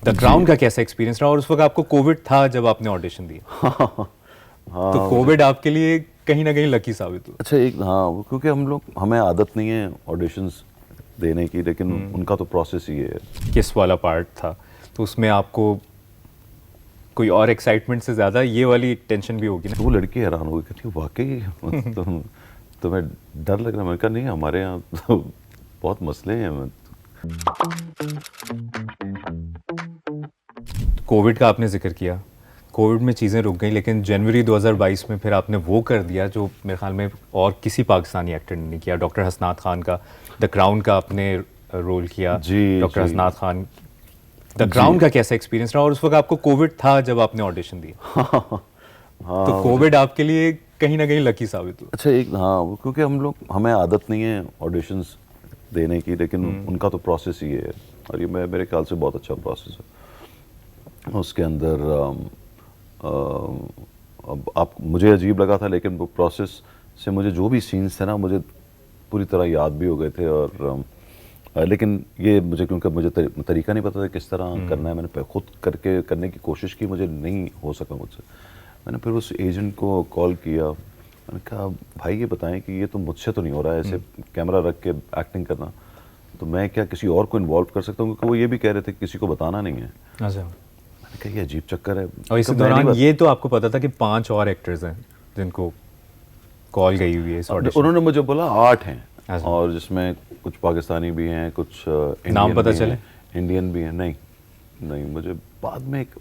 The crown का कैसा experience रहा, और उस वक्त आपको कोविड था जब आपने ऑडिशन दिया? हाँ तो कोविड आपके लिए कहीं ना कहीं लकी साबित हुआ। अच्छा एक हाँ क्योंकि हमें आदत नहीं है ऑडिशंस देने की, लेकिन उनका तो प्रोसेस ही है। किस वाला पार्ट था, तो उसमें आपको कोई और एक्साइटमेंट से ज़्यादा ये वाली टेंशन भी होगी तो ना? वो लड़की हैरान हो गई, कहती वाकई तुम्हें डर लग रहा है? मैंने कहा नहीं, हमारे यहाँ तो बहुत मसले हैं। कोविड का आपने जिक्र किया, कोविड में चीज़ें रुक गई, लेकिन जनवरी 2022 में फिर आपने वो कर दिया जो मेरे ख्याल में और किसी पाकिस्तानी एक्टर ने नहीं किया। डॉक्टर हसनात खान का द क्राउन का आपने रोल किया। जी डॉक्टर जी हसनात खान, द जी क्राउन का कैसा एक्सपीरियंस रहा, और उस वक्त आपको कोविड था जब आपने ऑडिशन दिया? तो हाँ कोविड आपके लिए कहीं ना कहीं लकी साबित हुआ। अच्छा एक हाँ क्योंकि हमें आदत नहीं है ऑडिशंस देने की, लेकिन उनका तो प्रोसेस ही है। और ये मेरे ख्याल से बहुत अच्छा प्रोसेस है। उसके अंदर अब आप मुझे अजीब लगा था, लेकिन वो प्रोसेस से मुझे जो भी सीन्स थे ना, मुझे पूरी तरह याद भी हो गए थे। और लेकिन ये मुझे क्योंकि मुझे तरीका नहीं पता था किस तरह करना है, मैंने खुद करने की कोशिश की, मुझे नहीं हो सका मुझसे। मैंने फिर उस एजेंट को कॉल किया, मैंने कहा भाई ये बताएं कि ये तो मुझसे तो नहीं हो रहा है ऐसे कैमरा रख के एक्टिंग करना, तो मैं क्या किसी और को इन्वॉल्व कर सकता हूँ? क्योंकि वो ये भी कह रहे थे कि किसी को बताना नहीं है। अच्छा। मैंने कहा ये अजीब चक्कर है। और इसी तो मैं नहीं दौरान ये तो आपको पता था कि 5 और एक्टर्स हैं जिनको कॉल गई हुई है इस ऑडिशन? उन्होंने मुझे बोला 8 हैं, अच्छा। और जिसमें कुछ पाकिस्तानी भी हैं, कुछ नाम इंडियन पता भी चले? हैं, इंडियन भी हैं। नहीं नहीं, मुझे बाद में एक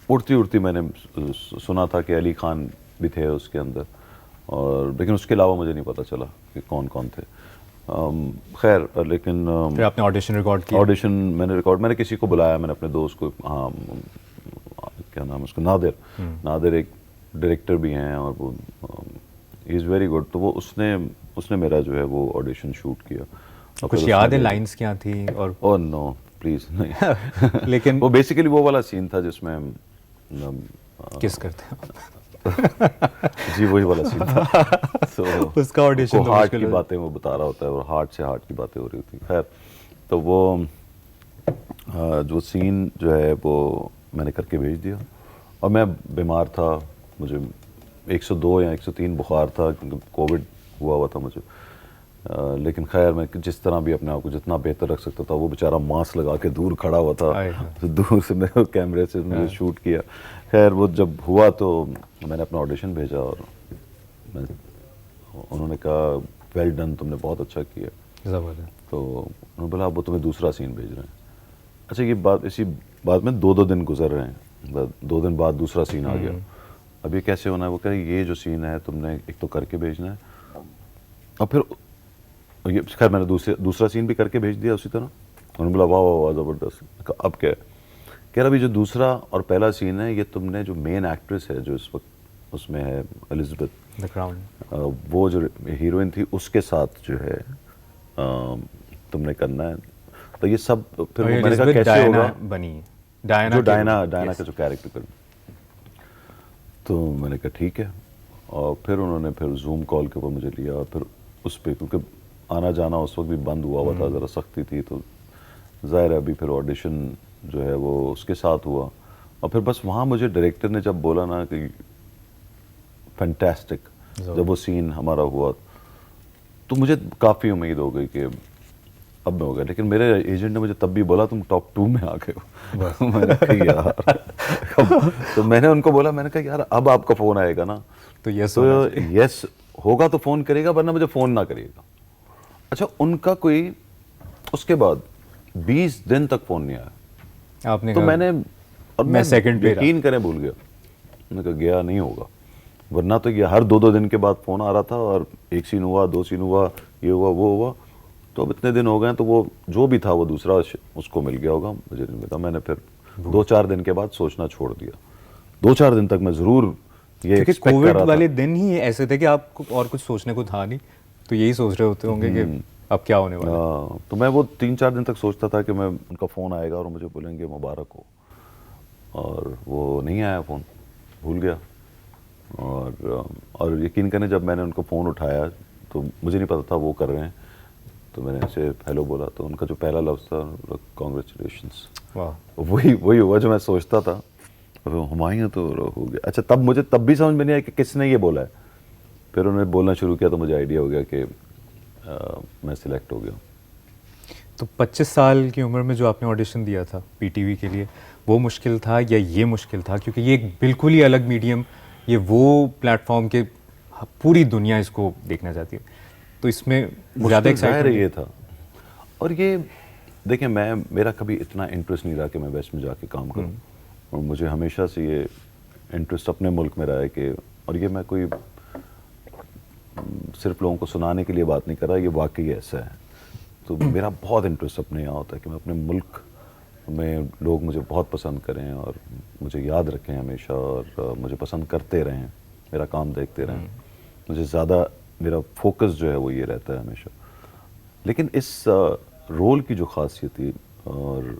उड़ती उड़ती मैंने सुना था कि अली खान भी थे उसके अंदर, और लेकिन उसके अलावा मुझे नहीं पता चला कि कौन कौन थे। खैर लेकिन फिर आपने ऑडिशन रिकॉर्ड किया? ऑडिशन मैंने किसी को बुलाया, मैंने अपने दोस्त को, हाँ क्या नाम है उसको, नादिर। नादिर एक डायरेक्टर भी हैं, और वो इज़ वेरी गुड। तो वो उसने मेरा जो है वो ऑडिशन शूट किया। और कुछ फिर याद है उसने लाइंस क्या थी? और ओह नो प्लीज़ नहीं। लेकिन वो बेसिकली वो वाला सीन था जिसमें किस करते हैं? जी वही वाला सीन था। तो उसका ऑडिशन तो हार्ट मुश्किल की है। बातें वो बता रहा होता है, और हार्ट से हार्ट की बातें हो रही होती हैं। खैर तो वो जो सीन जो है वो मैंने करके भेज दिया, और मैं बीमार था, मुझे 102 या 103 बुखार था, क्योंकि कोविड हुआ था मुझे। लेकिन खैर मैं जिस तरह भी अपने आप को जितना बेहतर रख सकता था, वो बेचारा मास्क लगा के दूर खड़ा हुआ था, आए हाँ। तो दूर से मेरे कैमरे से मुझे शूट किया। खैर वो जब हुआ तो मैंने अपना ऑडिशन भेजा, और उन्होंने कहा वेल डन, तुमने बहुत अच्छा किया। जबरदस्त। तो उन्होंने बोला अब वो तुम्हें दूसरा सीन भेज रहे हैं। अच्छा ये इसी बात में 2-2 दिन गुजर रहे हैं, 2 दिन बाद दूसरा सीन आ गया। अब ये कैसे होना है? वो कह रहे ये जो सीन है तुमने एक तो करके भेजना है, और फिर ये खैर मैंने दूसरा सीन भी करके भेज दिया उसी तरह। उन्होंने बोला वाह वाह वाह ज़बरदस्त। अब क्या है? कह रहा अभी जो दूसरा और पहला सीन है, ये तुमने जो मेन एक्ट्रेस है जो इस वक्त उसमें है एलिजबेथ, द क्राउन। वो जो हीरोइन थी उसके साथ जो है तुमने करना है। तो ये सब फिर वो मैंने कहा कैसे होगा? बनी डायना जो के डायना रोल में, डायना yes। का जो कैरेक्टर कर, तो मैंने कहा ठीक है। और फिर उन्होंने फिर जूम कॉल के ऊपर मुझे लिया, और फिर उस पर क्योंकि आना जाना उस वक्त भी बंद हुआ था, ज़रा सख्ती थी, तो ज़ाहिर है अभी फिर ऑडिशन जो है वो उसके साथ हुआ। और फिर बस वहाँ मुझे डायरेक्टर ने जब बोला ना कि फैंटास्टिक, जब वो सीन हमारा हुआ, तो मुझे काफ़ी उम्मीद हो गई कि अब मैं हो गया। लेकिन मेरे एजेंट ने मुझे तब भी बोला तुम टॉप 2 में आ गए हो। मैंने कहा यार तो मैंने उनको बोला, मैंने कहा यार अब आपका फ़ोन आएगा ना, तो यस तो होना चाहिए। यस होगा तो फ़ोन करेगा, वरना मुझे फ़ोन ना करिएगा। अच्छा उनका कोई उसके बाद 20 दिन तक फ़ोन नहीं आया। आपने तो कहा मैंने और मैं सेकंड पे रहा। यकीन करें भूल गया। मैंने कहा गया नहीं होगा, वरना तो ये हर 2-2 दिन के बाद फ़ोन आ रहा था, और एक सीन हुआ, 2 सीन हुआ, ये हुआ वो हुआ। तो अब इतने दिन हो गए तो वो जो भी था वो दूसरा उसको मिल गया होगा, मुझे नहीं पता। मैंने फिर 2-4 दिन के बाद सोचना छोड़ दिया। 2-4 दिन तक मैं ज़रूर ये क्योंकि एक्सपेक्ट कर कोविड रहा था। वाले दिन ही ऐसे थे कि आपको और कुछ सोचने को था नहीं, तो यही सोच रहे होते होंगे कि अब क्या होने वाला है। तो मैं वो 3-4 दिन तक सोचता था कि मैं उनका फ़ोन आएगा और मुझे बोलेंगे मुबारक हो, और वो नहीं आया फ़ोन, भूल गया। और यकीन करें जब मैंने उनको फ़ोन उठाया तो मुझे नहीं पता था वो कर रहे हैं। तो मैंने ऐसे हेलो बोला, तो उनका जो पहला लफ्ज़ था, कॉन्ग्रेचुलेशंस। वाह। वही हुआ जो मैं सोचता था। अब हुमायूं तो हो गया। अच्छा, तब मुझे तब भी समझ में नहीं आया कि किसने ये बोला है। फिर उन्होंने बोलना शुरू किया तो मुझे आइडिया हो गया कि मैं सिलेक्ट हो गया। तो 25 साल की उम्र में जो आपने ऑडिशन दिया था पीटीवी के लिए, वो मुश्किल था या ये मुश्किल था? क्योंकि ये एक बिल्कुल ही अलग मीडियम, ये वो प्लेटफॉर्म के पूरी दुनिया इसको देखना चाहती है, तो इसमें ज़्यादा ज़ाहिर एक्साइटमेंट ये था। और ये देखिए, मेरा कभी इतना इंटरेस्ट नहीं रहा कि मैं वेस्ट में जाके काम करूं, और मुझे हमेशा से ये इंटरेस्ट अपने मुल्क में रहा है कि, और ये मैं कोई सिर्फ लोगों को सुनाने के लिए बात नहीं कर रहा, ये वाकई ऐसा है। तो मेरा बहुत इंटरेस्ट अपने यहाँ होता है कि मैं अपने मुल्क में लोग मुझे बहुत पसंद करें और मुझे याद रखें हमेशा, और मुझे पसंद करते रहें, मेरा काम देखते रहें। मुझे ज़्यादा मेरा फोकस जो है वो ये रहता है हमेशा। लेकिन इस रोल की जो खासियत थी, और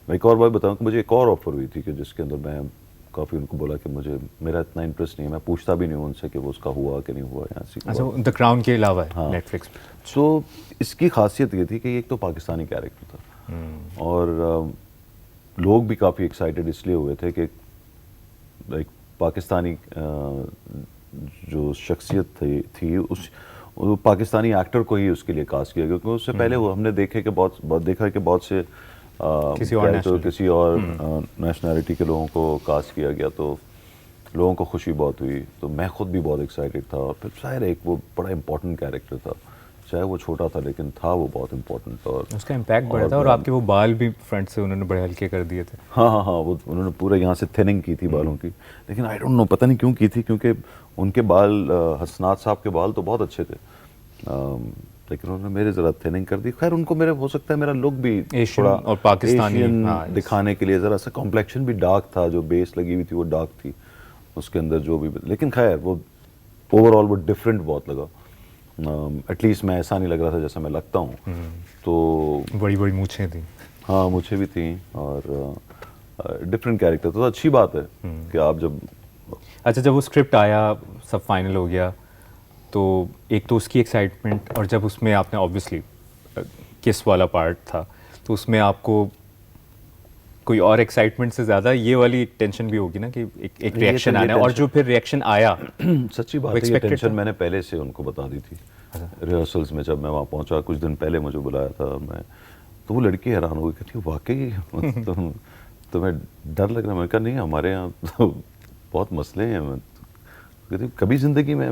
मैं एक और बात बताऊं कि मुझे एक और ऑफ़र हुई थी कि जिसके अंदर मैं काफ़ी उनको बोला कि मेरा इतना इंटरेस्ट नहीं है, मैं पूछता भी नहीं हूँ उनसे कि वो उसका हुआ कि नहीं हुआ या ऐसी। अच्छा, द क्राउन के अलावा है हाँ। नेटफ्लिक्स पे? तो इसकी खासियत ये थी कि एक तो पाकिस्तानी कैरेक्टर था, और लोग भी काफ़ी एक्साइटेड इसलिए हुए थे कि एक पाकिस्तानी जो शख्सियत थी उस पाकिस्तानी एक्टर को ही उसके लिए कास्ट किया, क्योंकि उससे पहले वो हमने देखा कि बहुत से किसी और नेशनैलिटी के लोगों को कास्ट किया गया, तो लोगों को खुशी बहुत हुई। तो मैं खुद भी बहुत एक्साइटेड था, और फिर शायद एक वो बड़ा इंपॉर्टेंट कैरेक्टर था, चाहे वो छोटा था लेकिन था वो बहुत इंपॉर्टेंट था, और उसका इम्पैक्ट बड़ा था। और आपके वो बाल भी फ्रंट से उन्होंने बड़े हल्के कर दिए थे। हाँ, वो उन्होंने पूरे यहाँ से थिनिंग की थी बालों की, लेकिन आई डोंट नो पता नहीं क्यों की थी, क्योंकि उनके बाल हसनात साहब के बाल तो बहुत अच्छे थे, लेकिन उन्होंने मेरे ज़रा थिनिंग कर दी। खैर, उनको मेरे हो सकता है मेरा लुक भी एशियन और पाकिस्तानी दिखाने के लिए ज़रा सा, कॉम्प्लेक्शन भी डार्क था, जो बेस लगी हुई थी वो डार्क थी उसके अंदर जो भी, लेकिन खैर वो ओवरऑल वो डिफरेंट बहुत लगा। एटलीस्ट मैं ऐसा नहीं लग रहा था जैसा मैं लगता हूँ। तो बड़ी बड़ी मूछें थी। हाँ, मुझे भी थी, और डिफरेंट कैरेक्टर, तो अच्छी बात है कि आप जब। अच्छा, जब वो स्क्रिप्ट आया, सब फाइनल हो गया, तो एक तो उसकी एक्साइटमेंट, और जब उसमें आपने ऑब्वियसली किस वाला पार्ट था, तो उसमें आपको कोई और एक्साइटमेंट से ज़्यादा ये वाली टेंशन भी होगी ना कि एक रिएक्शन आना, और जो फिर रिएक्शन आया। सच्ची बात है, ये टेंशन मैंने पहले से उनको बता दी थी। रिहर्सल्स में जब मैं वहाँ पहुँचा, कुछ दिन पहले मुझे बुलाया था मैं, तो वो लड़की हैरान हो गई, कहती वाकई तुम्हें डर लग रहा है? मैं कहा नहीं, हमारे यहाँ तो बहुत मसले हैं। मैं कहती कभी ज़िंदगी में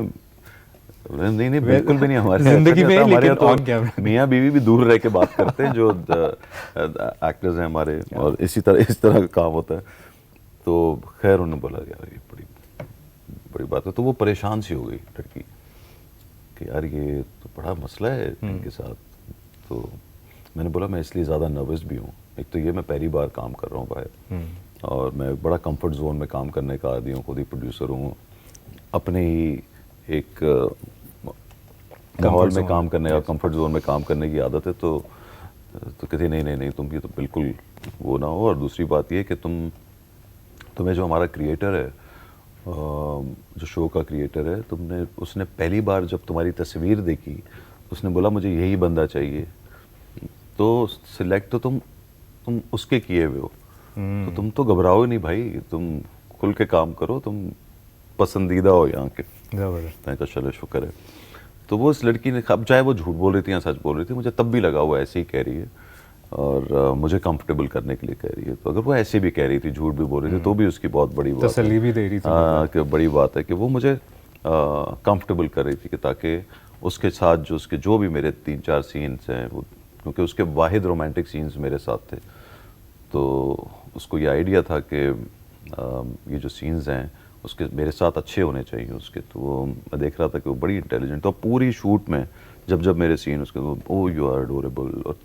नहीं बिल्कुल भी नहीं, हमारे ज़िंदगी में, हमारे लेकिन ऑन कैमरा मियाँ बीवी भी दूर रह के बात करते हैं जो एक्टर्स हैं हमारे, और इस तरह का काम होता है। तो खैर उन्होंने बोला यार ये बड़ी बात है, तो वो परेशान सी हो गई लड़की कि यार ये तो बड़ा मसला है इनके साथ। तो मैंने बोला मैं इसलिए ज़्यादा नर्वस भी हूँ, एक तो ये मैं पहली बार काम कर रहा हूँ बाहर, और मैं बड़ा कंफर्ट जोन में काम करने का आदी हूँ, खुद ही प्रोड्यूसर हूँ, अपने ही एक माहौल में काम करने का, कंफर्ट जोन में काम करने की आदत है। तो कहती नहीं तुम ये तो बिल्कुल वो ना हो। और दूसरी बात ये कि तुम्हें जो हमारा क्रिएटर है, जो शो का क्रिएटर है, उसने पहली बार जब तुम्हारी तस्वीर देखी, उसने बोला मुझे यही बंदा चाहिए, तो सिलेक्ट तो तुम उसके किए हुए हो, तो तुम तो घबराओ नहीं भाई, तुम खुल के काम करो, तुम पसंदीदा हो यहाँ के। मैं कहा चलो शुक्र है। तो वो इस लड़की ने, अब चाहे वो झूठ बोल रही थी या सच बोल रही थी, मुझे तब भी लगा वो ऐसे ही कह रही है, और मुझे कंफर्टेबल करने के लिए कह रही है। तो अगर वो ऐसे भी कह रही थी, झूठ भी बोल रही थी, तो भी उसकी बहुत बड़ी बात, तसल्ली भी दे रही थी। हाँ, कि बड़ी बात है कि वो मुझे कंफर्टेबल कर रही थी, कि ताकि उसके साथ जो जो भी मेरे 3-4 सीन्स हैं, वो क्योंकि उसके वाहिद रोमांटिक सीन्स मेरे साथ थे, तो उसको ये आइडिया था कि ये जो सीन्स हैं उसके मेरे साथ अच्छे होने चाहिए उसके। तो वो मैं देख रहा था कि वो बड़ी इंटेलिजेंट, तो पूरी शूट में जब मेरे सीन उसके, ओ यू आर अडोरेबल, और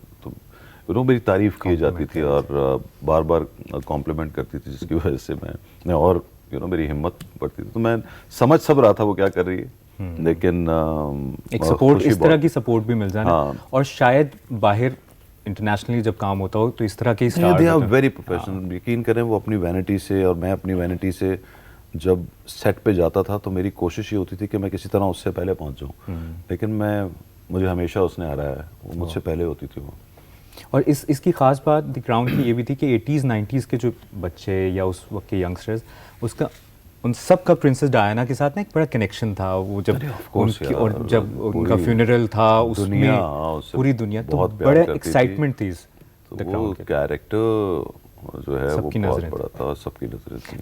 तो मेरी तारीफ़ की जाती थी, और बार बार कॉम्प्लीमेंट करती थी, जिसकी वजह से मैं और मेरी हिम्मत बढ़ती थी। तो मैं समझ सब रहा था वो क्या कर रही है, लेकिन एक सपोर्ट, इस तरह की सपोर्ट भी मिल जाना। और शायद बाहर इंटरनेशनली जब काम होता हो तो इस तरह के star, they are very professional. यकीन करें, वो अपनी वैनिटी से और मैं अपनी वैनिटी से जब सेट पे जाता था, तो मेरी कोशिश ये होती थी कि मैं किसी तरह उससे पहले पहुंच जाऊं, लेकिन मैं मुझे हमेशा उसने हराया है, वो मुझसे पहले होती थी वो। और इसकी ख़ास बात द क्राउन की ये भी थी कि 80s 90s के जो बच्चे या उस वक्त के यंगस्टर्स, उसका उन सब का प्रिंसेस डायना के साथ ना एक बड़ा कनेक्शन था। वो जब अरे of course उनकी यार, और जब उनका पूरी फ्यूनरल था उसमें दुनिया उससे पूरी दुनिया तो बहुत प्यार बड़ा करती थी। एक्साइटमेंट थी इस तो द वो क्राउन के। कैरेक्टर जो है वो सबकी बहुत नज़रें बड़ा था, सबकी नजरें थी।